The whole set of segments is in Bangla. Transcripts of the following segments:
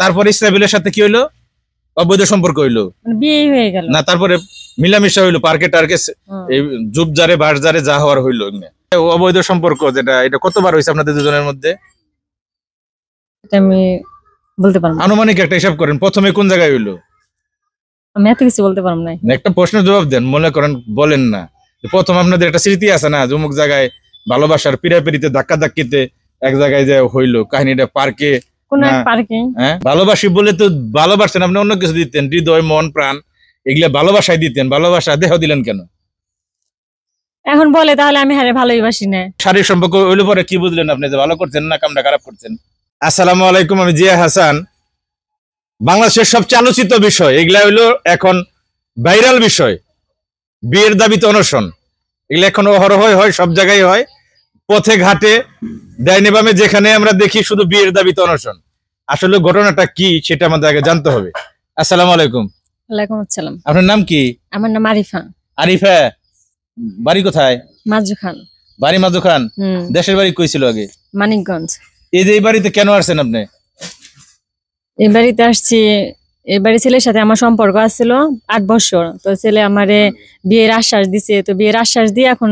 তারপরে ইসরাফিলের সাথে কি হইলো? অবৈধ সম্পর্ক হইলো, বিয়ে হয়ে গেল না? তারপরে মিলামিশা হইলো, পার্কে টার্কে এই জুবজারে বাসজারে যা হওয়ার হইলো। অবৈধ সম্পর্ক যেটা, এটা কতবার হয়েছে আপনাদের দুজনের মধ্যে? আমি বলতে পারবো না। আনুমানিক একটা হিসাব করেন, প্রথমে কোন জায়গায় হইলো? আমি এত কিছু বলতে পারবো না। একটা প্রশ্নের জবাব দেন, মনে করেন বলেন না। প্রথম আপনাদের একটা স্মৃতি আছে না, অমুক জায়গায় ভালোবাসার পিড়াপিড়িতে ধাক্কা ধাক্কিতে এক জায়গায় যে হইলো, কাহিনীটা পার্কে। কোন এক পার্কে। হ্যাঁ, ভালোবাসি বলে তো ভালোবাসতেন আপনি, অন্য কিছু দিতেন, হৃদয় মন প্রাণ এগুলা ভালোবাসায় দিতেন, ভালোবাসা দেহ দিলেন কেন? এখন বলে তাহলে আমি হারে ভালোবাসি না। শারীরিক সম্পর্ক হইলে পরে কি বুঝলেন আপনি, যে ভালো করছেন না কামটা খারাপ করছেন? আসসালামু আলাইকুম, আমি জিয়া হাসান। বাংলাদেশের সবচেয়ে আলোচিত বিষয় এগুলা হইলো এখন ভাইরাল বিষয়, বিয়ের দাবিতে অনশন। এগুলো এখন অহরহ হয়, সব জায়গায় হয়, পথে ঘাটে ডাইনে বামে যেখানে আমরা দেখি শুধু বিয়ের দাবিতে অনশন। আসলে ঘটনাটা কি সেটা আমাদের আগে জানতে হবে। আসসালামু আলাইকুম। ওয়ালাইকুম আসসালাম। আপনার নাম কি? আমার নাম আরিফা। আরিফা, বাড়ি কোথায়? মাজু খান। বাড়ি মাজু খান। দেশের বাড়ি কই ছিল আগে? মানিকগঞ্জ। এই যে এই বাড়িতে কেন আসছেন আপনি? এই বাড়িতে আসছি, এই বাড়ি ছেলের সাথে আমার সম্পর্ক আছিল 8 বছর। তো ছেলে আমারে বিয়ের আশ্বাস দিছে, তো বিয়ের আশ্বাস দিয়ে এখন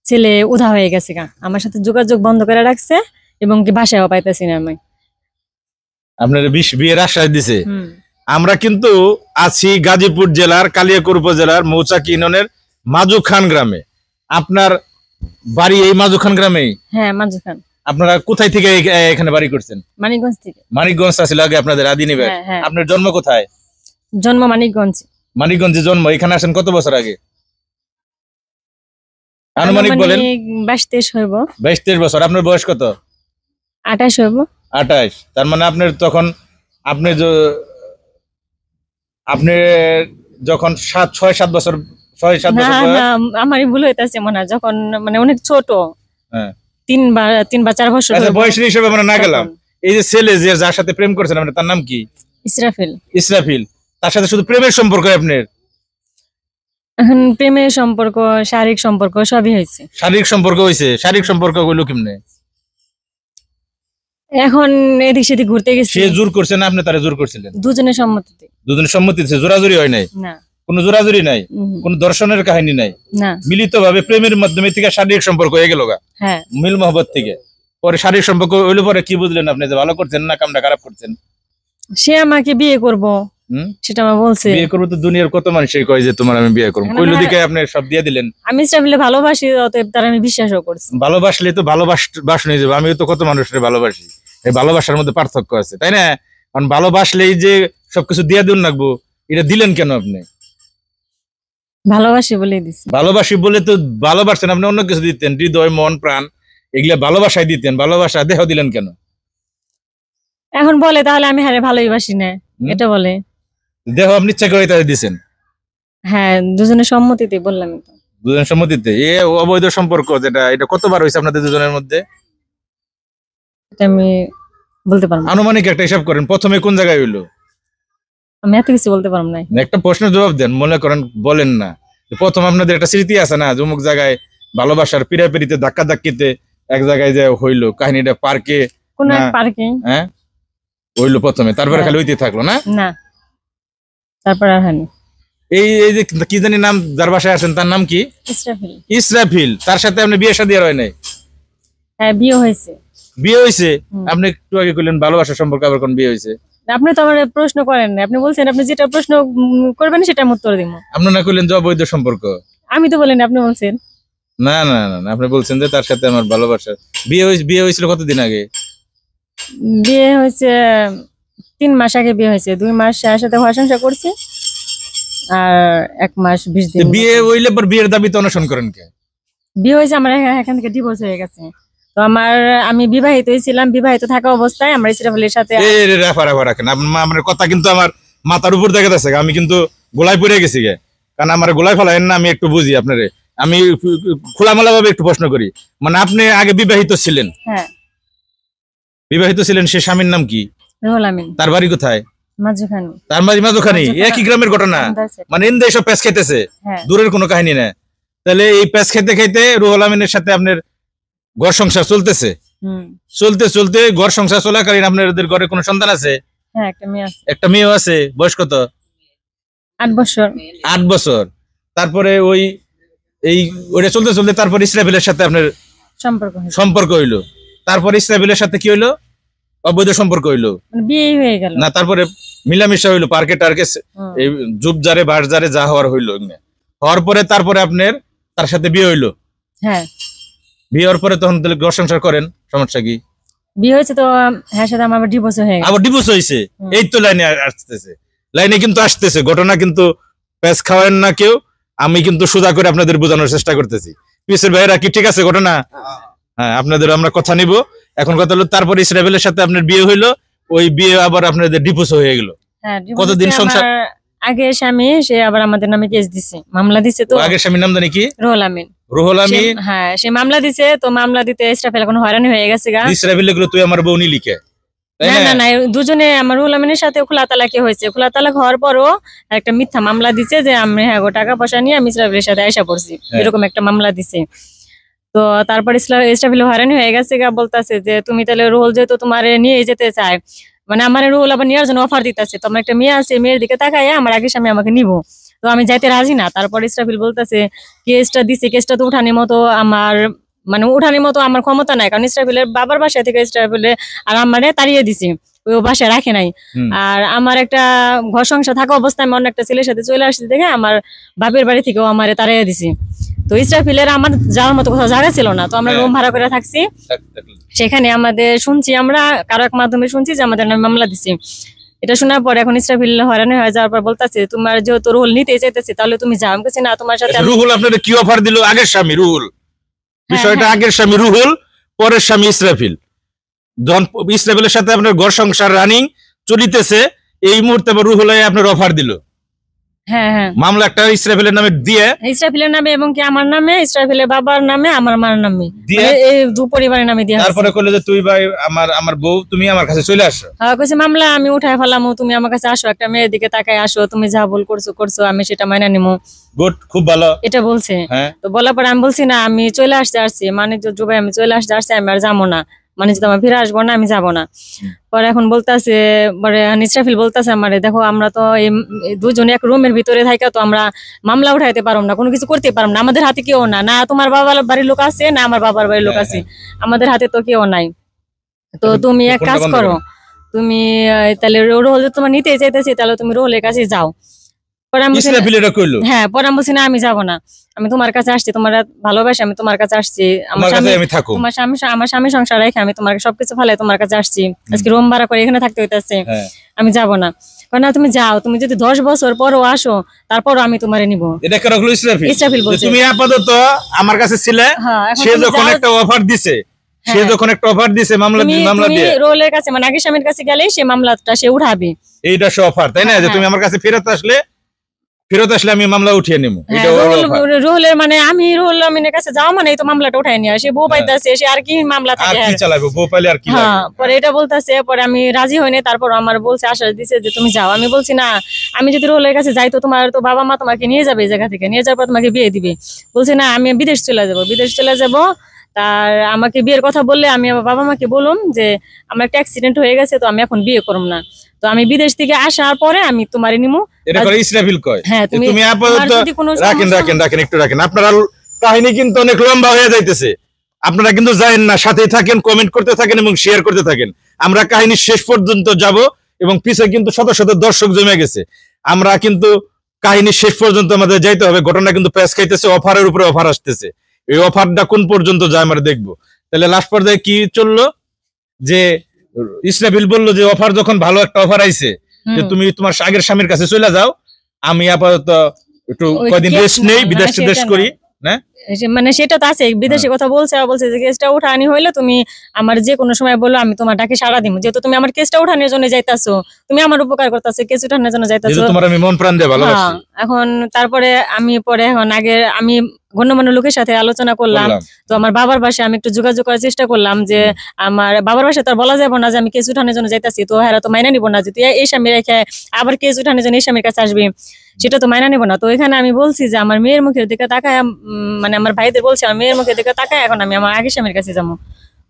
ছেলে উধা হয়ে গেছে, আমার সাথে যোগাযোগ বন্ধ করে রাখছে এবং কি ভাষাও পাইতেছি না আমি। আপনার বিয়ের আশ্বাস দিছে? আমরা কিন্তু আছি গাজীপুর জেলার কালিয়াকৈর উপজেলার মৌচাক ইউনিয়নের মাজু খান গ্রামে। আপনার বাড়ি এই মাজু খান গ্রামেই? হ্যাঁ, মাজু খান। আপনারা কোথায় থেকে এখানে বাড়ি করছেন? মানিকগঞ্জ থেকে। মানিকগঞ্জ আসলে আগে আপনাদের আদি নিবাস। আপনার জন্ম কোথায়? জন্ম মানিকগঞ্জ। মানিকগঞ্জে জন্ম। এখানে আসেন কত বছর আগে আনুমানিক বলেন? 22-23 হইব। 22-23 বছর। আপনার বয়স কত? 28 হইব। 28। তার মানে আপনার তখন আপনি যখন 6-7 বছর, 6-7 বছর। না, আমারই ভুল হইতাছে মনে হয়, যখন মানে অনেক ছোট। হ্যাঁ, 3 বা 4 বছর। আচ্ছা, বয়সের হিসেবে আমরা না গেলাম। এই যে ছেলে যে যার সাথে প্রেম করছেন আপনি, তার নাম কি? ইসরাফিল। ইসরাফিল। তার সাথে শুধু প্রেমের সম্পর্ক আপনার? এখন প্রেমের সম্পর্ক, শারীরিক সম্পর্ক সবই হয়েছে। শারীরিক সম্পর্ক হয়েছে? শারীরিক সম্পর্ক হইলো কেমনে? এখন এদিক সেদিক ঘুরতে গেছি। সে জোর করছে না আপনি তারে জোর করছিলেন? দুজনের সম্মতিতে। দুজনের সম্মতিতে, জোরাজুরি হয় নাই? না, কোনো জোরাজুরি নাই, কোনো দর্শনের কাহিনী নাই, না। মিলিতভাবে প্রেমের মাধ্যমে থেকে শারীরিক সম্পর্ক হয়ে গেল। হ্যাঁ, মিল মহব্বত থেকে পরে শারীরিক সম্পর্ক হইলে পরে কি বুঝলেন আপনি, যে ভালো করছেন না কামটা খারাপ করছেন? সে আমাকে বিয়ে করব সেটা আমার বলছে। বিয়ে করবো তো দুনিয়ার কত মানুষই কয় যে তোমার আমি বিয়ে করবো, কইলো দিকে আপনি সব দিয়ে দিলেন। আমি ইসরাফিলে ভালোবাসি, অতএব তার আমি বিশ্বাসও করছি। ভালোবাসলে তো ভালোবাস নিয়ে যাবো। আমিও তো কত মানুষের ভালোবাসি, এই ভালোবাসার মধ্যে পার্থক্য আছে, তাই না? কারণ ভালোবাসলেই যে সবকিছু দিয়ে দিন লাগবো, এটা দিলেন কেন আপনি? ভালোবাসি বলেই দিছি। ভালোবাসি বলে তো ভালোবাসতেন আপনি, অন্য কিছু দিতেন, হৃদয় মন প্রাণ এগুলা ভালোবাসায় দিতেন, ভালোবাসা দেহ দিলেন কেন? এখন বলে তাহলে আমি হারে ভালোবাসি না, এটা বলে। দেহ আপনি ইচ্ছা করে তাদের দিচ্ছেন? হ্যাঁ, দুজনের সম্মতিতে বললাম তো। দুজনের সম্মতিতে? এ অবৈধ সম্পর্ক যেটা, এটা কতবার হয়েছে আপনাদের দুজনের মধ্যে? এটা আমি বলতে পারবো না। আনুমানিক একটা হিসাব করেন, প্রথমে কোন জায়গায় হইলো? আমি এত কিছু বলতে পারবো না। একটা প্রশ্নের জবাব দেন, মনে করেন বলেন না। প্রথম আপনাদের একটা স্মৃতি আছে না, অমুক জায়গায় ভালোবাসার পিড়াপিড়িতে ধাক্কা ধাক্কিতে এক জায়গায় যে হইলো, কাহিনীটা পার্কে। কোন এক পার্কে। হ্যাঁ, হইলো প্রথমে, তারপরে খালি হইতে থাকলো না? না, তারপর আর হয়নি। এই যে কি জানি নাম, যার বাসায় আছেন তার নাম কি? ইসরাফিল। ইসরাফিল। তার সাথে আপনি বিয়ে শাদী আর হয় নাই? হ্যাঁ, বিয়ে হয়েছে। বিয়ে হয়েছে? আপনি একটু আগে কইলেন ভালোবাসার সম্পর্ক, আবার কোন বিয়ে হয়েছে? আপনি তো আমার প্রশ্ন করেন না, আপনি বলছেন আপনি যেটা প্রশ্ন করবেন সেটা উত্তর দিব। আপনি না কইলেন যে অবৈধ সম্পর্ক? আমি তো বলিনি, আপনি বলছেন। না না না, আপনি বলছেন যে তার সাথে আমার ভালোবাসা। বিয়ে হয়েছিল কতদিন আগে? বিয়ে হয়েছে 3 মাস আগে বিয়ে হয়েছে। 2 মাস তার সাথে হওয়া সংসার করছি, আর 1 মাস 20 দিন। বিয়ে হইলে পর বিয়ের দাবিতে অনশন করেন কে? বিয়ে হয়েছে আমার, এখান থেকে ডিভোর্স হয়ে গেছে। তো আমি বিবাহিতই ছিলাম, বিবাহিত থাকা অবস্থায় আমার ইসরাফিলের সাথে। আপনার কথা কিন্তু আমার মাথার উপর দেখা যাচ্ছে, আমি কিন্তু গোলায় পড়ে গেছি গে। কারণ আমার গোলায় ফেলায় না, আমি একটু বুঝি আপনারে। আমি খোলামেলা ভাবে একটু প্রশ্ন করি, মানে আপনি আগে বিবাহিত ছিলেন? হ্যাঁ, বিবাহিত ছিলেন। সে স্বামীর নাম কি? রুহুল আমিন। তার বাড়ি কোথায়? মাজুখানি। তার বাড়ি মাজুখানি। একই গ্রামের ঘটনা, মানে ইন্দে এসব প্যাঁচ খেতেছে, দূরের কোনো কাহিনী না। তাহলে এই প্যাঁচ খেতে খেতে রুহুল আমিনের সাথে আপনার ঘর সংসার চলতেছে। চলতে চলতে ঘর সংসার চলাকালীন আপনাদের ঘরে কোনো সন্তান আছে? হ্যাঁ একটা মেয়ে আছে। একটা মেয়েও আছে, বয়স কত? 8 বছর। 8 বছর। তারপরে ওই এই ওটা চলতে চলতে তারপর ইসরাফিলের সাথে আপনার সম্পর্ক হয়েছে। সম্পর্ক হইলো। তারপর ইসরাফিলের সাথে কি হইলো? অবৈধ সম্পর্ক হইলো মানে বিয়ে হয়ে গেল না? তারপরে মিলামিশা হইলো পার্কে টার্কে, এই জুবজারে বাসজারে যা হওয়ার হইলো। হওয়ার পরে তারপরে আপনার তার সাথে বিয়ে হইলো। হ্যাঁ বিয়ে হওয়ার পরে তখন তাহলে ঘর সংসার করেন, সমস্যা কি? বিয়ে হয়েছে তো হ্যাঁ সাথে আমার ডিভোর্স হয়ে গেছে। আবার ডিভোর্স হয়েছে। এই তো লাইনে আসতেছে, লাইনে কিন্তু আসতেছে ঘটনা, কিন্তু প্যাস খাওয়েন না কেউ। আমি কিন্তু সোজা করে আপনাদের বোঝানোর চেষ্টা করতেছি। পিসের ভাইয়েরা কি ঠিক আছে ঘটনা? হ্যাঁ, আপনাদের আমরা কথা নিব। এখন কথা হলো তারপরে ইসরাফিলের সাথে আপনার বিয়ে হইলো, ওই বিয়ে আবার আপনাদের ডিভোর্স হয়ে গেল। হ্যাঁ কতদিন সংসার? আগে স্বামী সে আবার আমাদের নামে কেস দিছে, মামলা দিছে। তো আগের স্বামীর নাম জানি কি? রুহুল আমিন। রুহুল আমিন। হ্যাঁ সে মামলা দিছে, তো মামলা দিতে ইসরাফিল এখন হয়রানি হয়ে গেছে গা। ইসরাফিল গুলো তুই আমার বউ নি লিখে, না না না, দুজনে আমার রুহুল আমিনের সাথে খোলা তালাকি হয়েছে। খোলা তালাক হওয়ার পরও একটা মিথ্যা মামলা দিছে যে আমি হ্যাঁ গো টাকা পয়সা নিয়ে আমি ইসরাফিলের সাথে আয়সা পড়ছি, এরকম একটা মামলা দিছে। তো তারপর ইসরাফিল হয়রানি হয়ে গেছে গা, বলতেছে যে তুমি তাহলে রুহুল যেহেতু তোমার নিয়ে যেতে চায়, মানে আমার রুহুল আবার নেওয়ার জন্য অফার দিতেছে, তো আমার একটা মেয়ে আছে, মেয়ের দিকে তাকায় আমার আগে স্বামী আমাকে নিবো, তো আমি যাইতে রাজি না। তারপর ইসরাফিল বলতেছে কেসটা দিছে, কেসটা তো উঠানোর মতো আমার মানে উঠানোর মতো আমার ক্ষমতা নাই, কারণ ইসরাফিলের বাবার বাসা থেকে ইসরাফিলে আর আমারে তাড়িয়ে দিছে, ওই বাসায় রাখে নাই। আর আমার একটা ঘর সংসার থাকা অবস্থায় আমি অন্য একটা ছেলের সাথে চলে আসছি দেখে আমার বাপের বাড়ি থেকেও আমারে তাড়িয়ে দিছে। তো ইসরাফিলের আমার যাওয়ার মতো কোথাও জায়গা ছিল না, তো আমরা রুম ভাড়া করে থাকছি। সেখানে আমাদের শুনছি, আমরা কারো এক মাধ্যমে শুনছি যে আমাদের নামে মামলা দিছে। এটা শোনার পর এখন ইসরাফিল হয়রানি হয়ে যাওয়ার পর বলতেছে তোমার যেহেতু রুহুল নিতে চাইতেছে তাহলে তুমি যাও। আমি বলছি না, তোমার সাথে রুহুল আপনাদের কি অফার দিল? আগের স্বামী রুহুল, বিষয়টা আগের স্বামী রুহুল, পরের স্বামী ইসরাফিল। যখন ইসরাফিলের সাথে আপনার ঘর সংসার রানিং চলিতেছে, এই মুহূর্তে রুহুল আপনার অফার দিল। হ্যাঁ হ্যাঁ, মামলা একটা ইসরাফিলের নামে দিয়ে, ইসরাফিলের নামে এবং কি আমার নামে, ইসরাফিলের বাবার নামে, আমার মার নামে, এই দু পরিবারের নামে দিয়া। তারপরে কইলো যে তুই ভাই আমার বউ, তুমি আমার কাছে চলে আসো। হ্যাঁ কইছে মামলা আমি উঠায় ফেলাম, তুমি আমার কাছে আসো, একটা মেয়ের দিকে তাকায় আসো, তুমি যা ভুল করছো আমি সেটা মাইনা নিমু। গুড, খুব ভালো, এটা বলছে। তো বলার পরে আমি বলছি না, আমি চলে আসছি মানে জুবাই, আমি চলে আসছি, আমি আর যাবো না, মানে যদি আমার ফিরে আসবো না, আমি যাবো না। পরে এখন বলতেছে, পরে ইসরাফিল বলতেছে আমারে দেখো আমরা তো এই দুজনে এক রুমের ভিতরে থাকি, তো আমরা মামলা উঠাইতে পারবো না, কোনো কিছু করতে পারবো না, আমাদের হাতে কেউ না, না তোমার বাবার বাড়ির লোক আছে না আমার বাবার বাড়ির লোক আছে, আমাদের হাতে তো কেউ নাই। তো তুমি এক কাজ করো, তুমি তাহলে রোহল তোমার নিতে চাইতেছি, তাহলে তুমি রোহলের কাছে যাও। হ্যাঁ, পরে আমি বলছি না আমি যাবো না, আমি তোমার কাছে আসছি, তোমার ভালোবাসি, আমি তোমার কাছে আসছি, আমার স্বামী সংসার রেখে আমি তোমার সবকিছু ফেলে তোমার কাছে আসছি, আজকে রুম ভাড়া করে এখানে থাকতে হইতেছে, আমি যাবো না। না তুমি যাও, তুমি যদি 10 বছর পরও আসো তারপরও আমি তোমারে নিব। ইসরাফিল বলছে তুমি আপাতত আমার কাছে ছিলে, সে যখন একটা অফার দিছে মামলা দিয়ে রোলের কাছে মানে আগে স্বামীর কাছে গেলে সে মামলাটা সে উঠাবে, এইটা সে অফার, তাই না? যে তুমি আমার কাছে ফেরত আসলে আমি মামলা উঠিয়ে নিব। রুহুলের মানে আমি রুহুল আমিনের কাছে যাও মানে তো মামলাটা উঠাই নিয়ে আসে, বউ পাইতেছে, সে আর কি মামলা থাকে, আর কি চালাবো, বউ পাইলে আর কি। পরে এটা বলতেছে, পরে আমি রাজি হইনি। তারপর আমার বলছে, আশ্বাস দিছে যে তুমি যাও। আমি বলছি না, আমি যদি রুহুলের কাছে যাই তো তোমার তো বাবা মা তোমাকে নিয়ে যাবে এই জায়গা থেকে, নিয়ে যাওয়ার পর তোমাকে বিয়ে দিবে। বলছি না, আমি বিদেশ চলে যাব। তার আমাকে বিয়ের কথা বললে আমি আমার বাবা মাকে বলুন যে আমার একটা অ্যাক্সিডেন্ট হয়ে গেছে, তো আমি এখন বিয়ে করব না, তো আমি বিদেশ থেকে আসার পরে আমি তোমারে নিমু। এটা করে ইসরাফিল কয়। হ্যাঁ, তুমি আপাতত রাখেন একটু রাখেন, আপনারা কাহিনী কিন্তু অনেক লম্বা হয়ে যাইতেছে, আপনারা কিন্তু জানেন না, সাথেই থাকেন, কমেন্ট করতে থাকেন এবং শেয়ার করতে থাকেন। আমরা কাহিনী শেষ পর্যন্ত যাব এবং পিছনে কিন্তু শত শত দর্শক জমে গেছে, আমরা কিন্তু কাহিনী শেষ পর্যন্ত আমাদের যাইতে হবে। ঘটনা কিন্তু প্যাচ খাইতেছে, অফারের উপরে অফার আসতেছে, এই অফারটা কোন পর্যন্ত যায় আমরা দেখবো। তাহলে লাস্ট পর্যায়ে কি চললো, যে ইসরাফিল বললো যে অফার যখন ভালো একটা অফার আইছে, যে তুমি তোমার আগের স্বামীর কাছে চলে যাও, আমি আপাতত একটু কয়দিন রেস্ট নেই, বিদেশ করি না, মানে সেটা তো আছে, বিদেশে কথা বলছে যে কেসটা উঠানি হইলে তুমি আমার যে কোনো সময় বলো, আমি তোমার ডাকে সাড়া দিব, যেহেতু তুমি আমার কেসটা উঠানোর জন্য যাইতাছো, তুমি আমার উপকার করতেছো, কেস উঠানোর জন্য যাইতাছো, তোমার আমি মন প্রাণ দিয়ে ভালোবাসি। এখন তারপরে এখন আগে আমি গণ্যমান্য লোকের সাথে আলোচনা করলাম, তো আমার বাবার বাসায় আমি একটু যোগাযোগ করার চেষ্টা করলাম, যে আমার বাবার বাসায় তো বলা যাবে না যে আমি কেস উঠানোর জন্য যাইতাছি, তো হ্যাঁ তো মাইনা নিব না, যদি এই স্বামী রেখে আবার কেস উঠানোর জন্য এই স্বামীর কাছে আসবে, সেটা তো মাইনা নিব না। তো এখানে আমি বলছি যে আমার মেয়ের মুখের দিকে তাকায়, মানে আমার ভাইদের বলছি আমার মেয়ের মুখের দিকে তাকায় এখন আমি আমার আগের স্বামীর কাছে যাবো।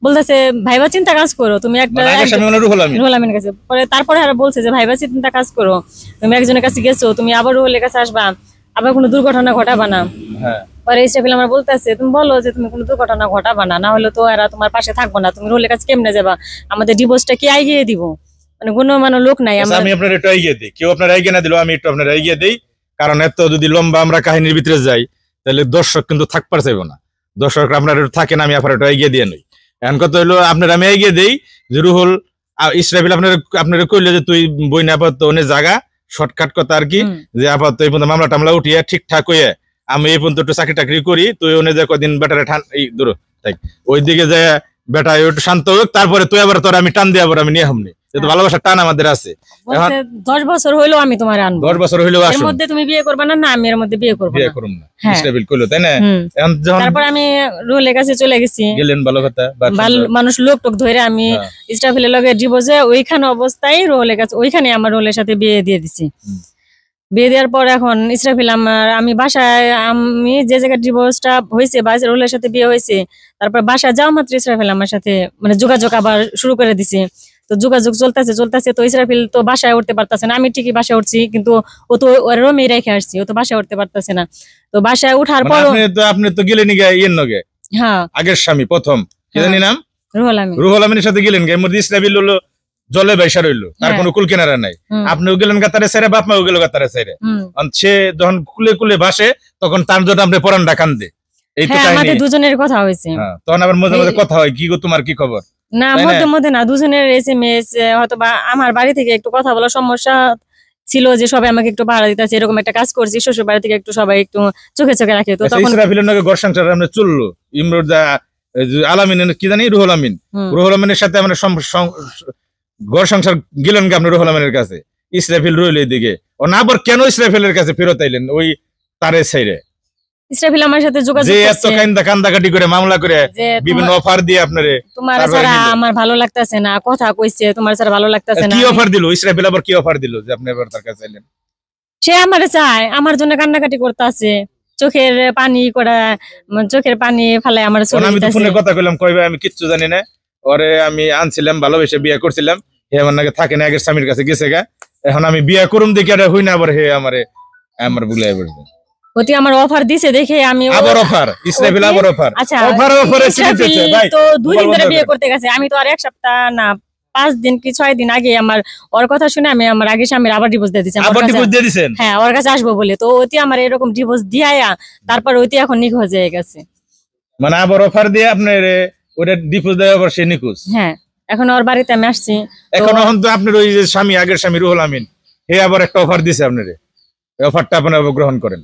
বলতেছে ভাইবা চিন্তা কাজ করো, তুমি একটা মানে আগের স্বামী মানে রুহুল আমিন। রুহুল আমিনের কাছে। পরে তারপরে আর বলছে যে ভাইবা চিন্তা কাজ করো, তুমি একজনের কাছে গেছো, তুমি আবার রুহুলের কাছে আসবা, আবার কোনো দুর্ঘটনা ঘটাবা না। হ্যাঁ পরে ইসরাফিল আমার বলতেছে তুমি বলো যে তুমি কোনো দুর্ঘটনা ঘটাবা না, না হলে তো এরা তোমার পাশে থাকবো না, তুমি রুহুলের কাছে কেমনে যাবা, আমাদের ডিভোর্সটা কি এগিয়ে দিব, মানে গুণমান্য লোক নাই আচ্ছা, আমার। আমি আপনার একটু এগিয়ে দিই, কেউ আপনার এগিয়ে না দিলেও আমি একটু আপনার এগিয়ে দিই, কারণ এত যদি লম্বা আমরা কাহিনীর ভিতরে যাই তাহলে দর্শক কিন্তু থাকবার চাইবো না। দর্শক আপনার একটু থাকেন, আমি আপনার একটু এগিয়ে দিয়ে নই। এখন কথা হলো আপনার আমি এগিয়ে দিই যে রুহুল ইসরাফিল আপনার কইলো যে তুই বই না আপাতত অনেক জায়গা শর্টকাট কথা আর কি, যে আপাতত এই পর্যন্ত মামলা টামলা উঠিয়ে ঠিকঠাক হয়ে আমি এই পর্যন্ত একটু চাকরি টাকরি করি, তুই অনেক যে কদিন বেটারে এই দূর থাক, ওই দিকে যে বেটা একটু শান্ত হোক, তারপরে তুই আবার তোর আমি টান দিয়ে আবার আমি নিয়ে হামনি, যেহেতু ভালোবাসার টান আমাদের আছে। বলছে 10 বছর হইলো আমি তোমার আনবো, 10 বছর হইলেও এর আসুন, মধ্যে তুমি বিয়ে করবে না, না আমি এর মধ্যে বিয়ে করবো বিয়ে না। করুম না, হ্যাঁ। ইসরাফিল কইলো তাই না। হুম। এখন যখন তারপর আমি রুহুলের কাছে চলে গেছি, গেলেন ভালো কথা, মানুষ লোক টোক ধরে আমি হ্যাঁ। ইসরাফিলের লগে ডিভোর্সে ওইখানে অবস্থায় রুহুলের কাছে, ওইখানে আমার রুহুলের সাথে বিয়ে দিয়ে দিছি। হুম। বিয়ে দেওয়ার পর এখন ইসরাফিল আমি বাসায়, আমি যে জায়গায় ডিভোর্সটা হয়েছে বা রুহুলের সাথে বিয়ে হয়েছে, তারপর বাসায় যাওয়া মাত্র ইসরাফিল আমার সাথে মানে যোগাযোগ আবার শুরু করে দিছে। তো যোগাযোগ চলতেছে, তো ইসরাফিল তো বাসায় উঠতে পারতেছে না, আমি ঠিকই বাসায় উঠছি, কিন্তু ও তো রুমে রেখে আসছি, ও তো বাসায় উঠতে পারতেছে না। তো বাসায় উঠার মানে পর আপনি তো গেলেন গিয়ে ইয়ের নগে, হ্যাঁ আগের স্বামী প্রথম কি জানি নাম, রুহুল আমিন। রুহুল আমিনের সাথে গেলেন গিয়ে মধ্যে ইসরাফিল হলো জলে বাইসা রইলো, তার হ্যাঁ। কোনো কুল কিনারা নাই। হুম, আপনিও গেলেন গাতারে ছেড়ে, বাপ মাও গেল গাতারে ছেড়ে। হুম। সে যখন কুলে কুলে ভাসে তখন তার জন্য আপনি পরানটা কান্দে, এই তো হ্যাঁ কাহিনী। আমাদের দুজনের কথা হয়েছে। হ্যাঁ, তখন আবার মাঝে মাঝে কথা হয়, কি গো তোমার কি খবর। না তাই না? মধ্যে মধ্যে না, দুজনের SMS হয়তো বা আমার বাড়ি থেকে একটু কথা বলার সমস্যা ছিল, যে সবাই আমাকে একটু ভাড়া দিতেছে, এরকম একটা কাজ করছি, শ্বশুর বাড়ি থেকে একটু সবাই একটু চোখে চোখে রাখে, তো আচ্ছা, তখন ইসরাফিলের নগে ঘর সংসার আমরা চললো, ইমরুদা আলামিনের কি জানি রুহুল আমিন, হুম। রুহুল আমিনের সাথে আমরা ঘর সংসার গেলেন কি আপনি রুহুল আমিনের কাছে, ইসরাফিল রইল এইদিকে, ও না আবার কেন ইসরাফিলের কাছে ফেরত আইলেন ওই তারে ছাইরে, ইসরাফিল আমার সাথে যোগাযোগ যে এত করছে কান্দাকাটি করে মামলা করে যে বিভিন্ন অফার দিয়ে আপনারে, তোমার তারপরে ছাড়া নিলো। আমার ভালো লাগতেছে না, কথা কইছে তোমার ছাড়া ভালো লাগতেছে না। কি অফার দিল ইসরাফিল, আবার কি অফার দিল যে আপনি এবার তার কাছে আইলেন? সে আমারে চায়, আমার জন্য কান্নাকাটি করতে আছে, চোখের পানি করা, চোখের পানি ফেলে আমার কারণ চলে আমি তো যেতেছে। ফোনে কথা কইলাম, কইবে আমি কিচ্ছু জানি না, ওরে আমি আনছিলাম ভালোবেসে বিয়ে করছিলাম, হে আমার নাকি থাকে না, আগের স্বামীর কাছে গেছে গা, এখন আমি বিয়ে করুম দেখি আর হই না, আবার হে আমার বুলাই পড়ছে, অতি আমার অফার দিছে দেখে আমি আবার অফার ইসরাফিল, আবার অফার, আচ্ছা অফারে ইসরাফিল চিনিতেছে ভাই, তো 2 দিন ধরে বন্ধ বিয়ে করেন। করতে গেছে, আমি তো আর 1 সপ্তাহ না 5 দিন কি 6 দিন আগে আমার ওর কথা শুনে আমি আমার আগে স্বামীর আবার ডিভোর্স দিয়ে দিয়েছি আমার আবার কাছে। ডিভোর্স দিয়ে দিছেন? হ্যাঁ ওর কাছে আসবো বলে, তো অতি আমার এরকম ডিভোর্স দিয়ায়া তারপর অতি এখন নিখোঁজ হয়ে গেছে। মানে আবার অফার দিয়ে আপনার ওটা ডিভোর্স দেওয়া, আবার সে নিখোঁজ। হ্যাঁ এখন ওর বাড়িতে আমি আসছি, এখন তো আপনার ওই যে স্বামী, আগের স্বামী রুহুল আমিন, হে আবার একটা অফার দিছে আপনারে, এই অফারটা আপনারা গ্রহণ করেন।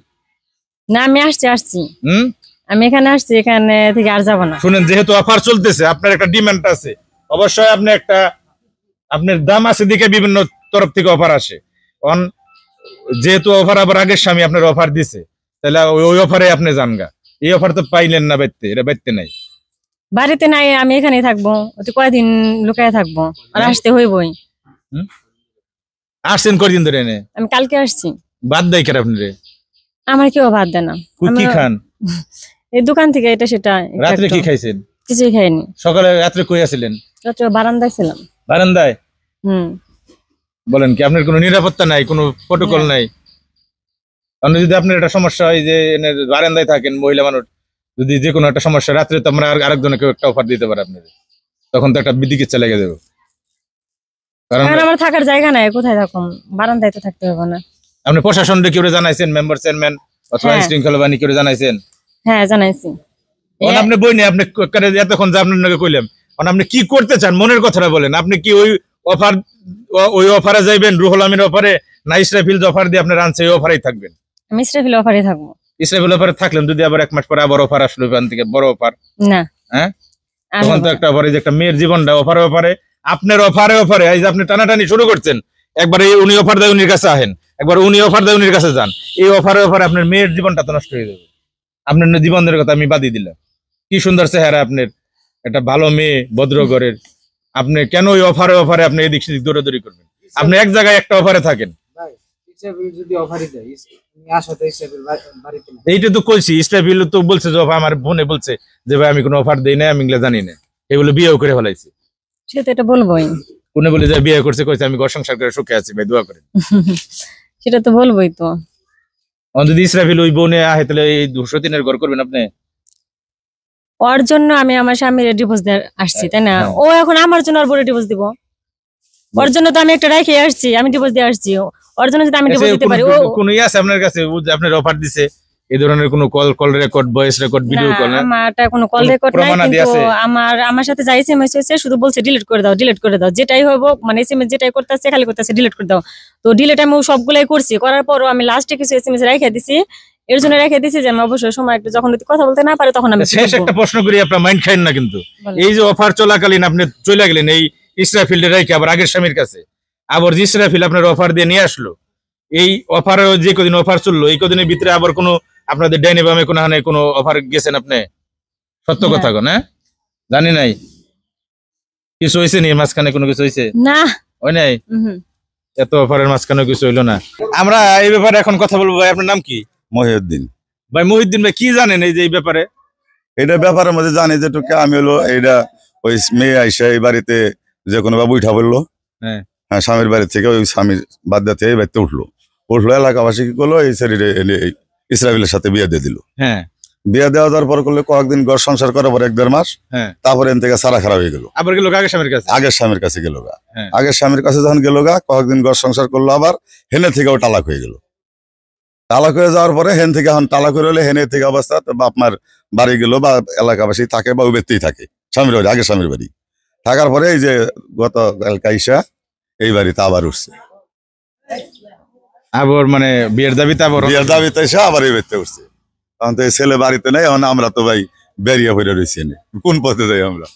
না আমি আসছি হুম, আমি এখানে আসছি, এখানে থেকে আর যাবো না। শুনেন, যেহেতু অফার চলতেছে, আপনার একটা ডিমান্ড আছে, অবশ্যই আপনি একটা, আপনার দাম আছে দিকে বিভিন্ন তরফ থেকে অফার আসে, যেহেতু অফার আবার আগের স্বামী আপনার অফার দিছে, তাহলে ওই অফারে আপনি যান গা, এই অফার তো পাইলেন না, বাইতে এটা বাইতে নাই। বাড়িতে নাই, আমি এখানেই থাকবো, অতি কয়দিন লুকায় থাকবো, আর আসতে হইবই। আসছেন কয়দিন ধরে এনে? আমি কালকে আসছি। বাদ দেয় কেন আপনি? আমার কেউ ভাত দেয় না, কি খান? এই দোকান থেকে এটা সেটা একটু রাত্রে কি একটু। খাইছেন? কিছুই খাইনি, সকালে রাত্রে কই আছিলেন? রাত্রে বারান্দায় ছিলাম। বারান্দায়? হুম। বলেন কি, আপনার কোনো নিরাপত্তা নাই, কোনো প্রটোকল না। নাই? কারণ যদি আপনার একটা সমস্যা হয় যে এনে বারান্দায় থাকেন, মহিলা মানুষ, যদি যে কোনো একটা সমস্যা রাত্রে, তো আমরা আরেকজনে কেউ একটা অফার দিতে পারে আপনাদের, তখন তো একটা বিদিকিচ্ছা লেগে যাবে। কারণ এখন আমার থাকার জায়গা নাই, কোথায় থাকুন, বারান্দায় তো থাকতে হবে না। আপনি প্রশাসনকে কেউ জানাইছেন, মেম্বার চেয়ারম্যান অথবা হ্যাঁ। শৃঙ্খলা বাহিনী কেউ জানাইছেন? হ্যাঁ জানাইছি। এখন আপনি বই নেই, আপনি এতক্ষণ যে আপনার নাকি কইলাম, এখন আপনি কি করতে চান, মনের কথাটা বলেন। আপনি কি ওই অফারে যাইবেন, রুহুল আমিন অফারে, না ইসরাফিল অফার দিয়ে আপনার আনছে ওই অফারেই থাকবেন? আমি ইসরাফিল অফারে থাকবো। ইসরাফিল অফারে থাকলেন, যদি আবার 1 মাস পরে আবার অফার আসলো ওখান থেকে, বড় অফার, না হ্যাঁ, আমি তখন তো হবো না। একটা অফারে, যে একটা মেয়ের জীবনটা অফারে আপনার অফারে এই যে আপনি টানাটানি শুরু করছেন, একবার উনি অফার দেয় উনির কাছে আহেন, একবার উনি অফার দেয় উনির কাছে যান, এই অফারে আপনার মেয়ের জীবনটা তো নষ্ট হয়ে যাবে। আপনার জীবনের কথা আমি বাদই দিলাম, কি সুন্দর চেহারা আপনার, একটা ভালো মেয়ে, ভদ্র ঘরের, আপনি কেন ওই অফারে আপনি এদিক সেদিক দৌড়াদৌড়ি করবেন? আপনি এক জায়গায় একটা অফারে থাকেন। ভাই ইসরাফিল যদি অফারে যায়, তুমি আসো তো ইসরাফিল বাড়িতে না। এইটা তো কইছি, ইসরাফিল তো বলছে যে আমার বোনে বলছে যে ভাই আমি কোনো অফার দেই না, আমি এগুলা জানি না। এগুলো বিয়েও করে ফেলাইছে। সে তো এটা বলবোই। কোনে বলে যে বিয়ে করছে, কইছে আমি ঘর সংসার করে সুখে আছি ভাই, দোয়া করেন। সেটা তো বলবোই তো। যদি ইসরাফিল ওই বোনে আহে তাহলে এই 200 দিনের ঘর করবেন আপনি? ওর জন্য আমি আমার স্বামীর ডিভোর্স দিয়ে আসছি, তাই না? হ্যাঁ। ও এখন আমার জন্য ওর বড় ডিভোর্স দিব? ওর জন্য তো আমি একটা রেখে আসছি, আমি ডিভোর্স দিয়ে আসছি। ওর জন্য যদি আমি ডিভোর্স দিতে পারি, ও কোন ইয়ে আছে আপনার কাছে ও যে আপনার অফার দিছে এই ধরনের কোনো call record, voice record, video call? না, আমারটা কোনো কল কোনো রেকর্ড নাই, প্রমাণাদি কিন্তু আছে? আমার সাথে যা এসএমএস হয়েছে শুধু বলছে ডিলিট করে দাও, ডিলিট করে দাও, যেটাই হবো, মানে এসএমএস যেটাই করতেছে খালি করতেছে ডিলিট করে দাও। তো ডিলিট আমি সবগুলাই করছি, করার পরও আমি লাস্টে কিছু এসএমএস রেখে দিছি। এর জন্য রেখে দিছি যে আমি অবশ্যই সময় একটু যখন যদি কথা বলতে না পারে তখন আমি শেষ একটা প্রশ্ন করি, আপনার মাইন্ড খাইন না কিন্তু। বলেন। এই যে অফার চলাকালীন আপনি চলে গেলেন এই ইসরাফিল্ডে রেখে আবার আগের স্বামীর কাছে, আবার যে ইসরাফিল আপনার অফার দিয়ে নিয়ে আসলো, এই অফার যে কদিন অফার চললো এই কদিনের ভিতরে আবার কোনো আপনাদের ডাইনে বামে কোনো অফার গেছেন আপনি? সত্য কথা কন, হ্যাঁ? জানি নাই কিছু হয়েছে নি মাঝখানে, কোনো কিছু হয়েছে? না। ওই নাই, উহুম। এত অফারের মাঝখানে কিছু হইলো না। আমরা এই ব্যাপারে এখন কথা বলবো। ভাই আপনার নাম কি? মহিউদ্দিন। ভাই মহিউদ্দিন ভাই, কি জানেন এই যে এই ব্যাপারে? এটা ব্যাপারের মধ্যে জানি যেটুকু আমি হলো এইটা ওই মেয়ে আইসা এই বাড়িতে যে কোনো বাবু উঠা বললো, হ্যাঁ। হ্যাঁ, স্বামীর বাড়ি থেকে ওই স্বামীর বাদ দিতে এই বাড়িতে উঠলো এলাকাবাসী কি করলো, এই শরীরে ইসরাফিলের সাথে বিয়ে দিয়ে দিল। হ্যাঁ। বিয়ে দেওয়া দেওয়ার পর করলে কয়েকদিন ঘর সংসার করার পর 1-1.5 মাস, হ্যাঁ। তারপরে এন থেকে সারা খারাপ হয়ে গেল। আবার গেল আগের স্বামীর কাছে? আগের স্বামীর কাছে গেল গা। হ্যাঁ। আগের স্বামীর কাছে যখন গেল গা, কয়েকদিন ঘর সংসার করলো, আবার হেনে থেকেও তালাক হয়ে গেল। তালাক হয়ে যাওয়ার পরে হেন থেকে এখন তালাক হয়ে হলে হেনে থেকে অবস্থা তো বাপ মার বাড়ি গেল বা এলাকাবাসী থাকে বা ওই ব্যক্তিই থাকে স্বামীর বাড়ি, আগের স্বামীর বাড়ি থাকার পরে এই যে গত কাইসা এই বাড়িতে আবার উঠছে, আবার মানে বিয়ের দাবিতে আবার বিয়ের দাবিতে এসে আবার এই বাড়িতে উঠছে। তখন তো এই ছেলে বাড়িতে নেই, এখন আমরা তো ভাই বেরিয়ে পড়ে রয়েছি, কোন পথে যাই আমরা?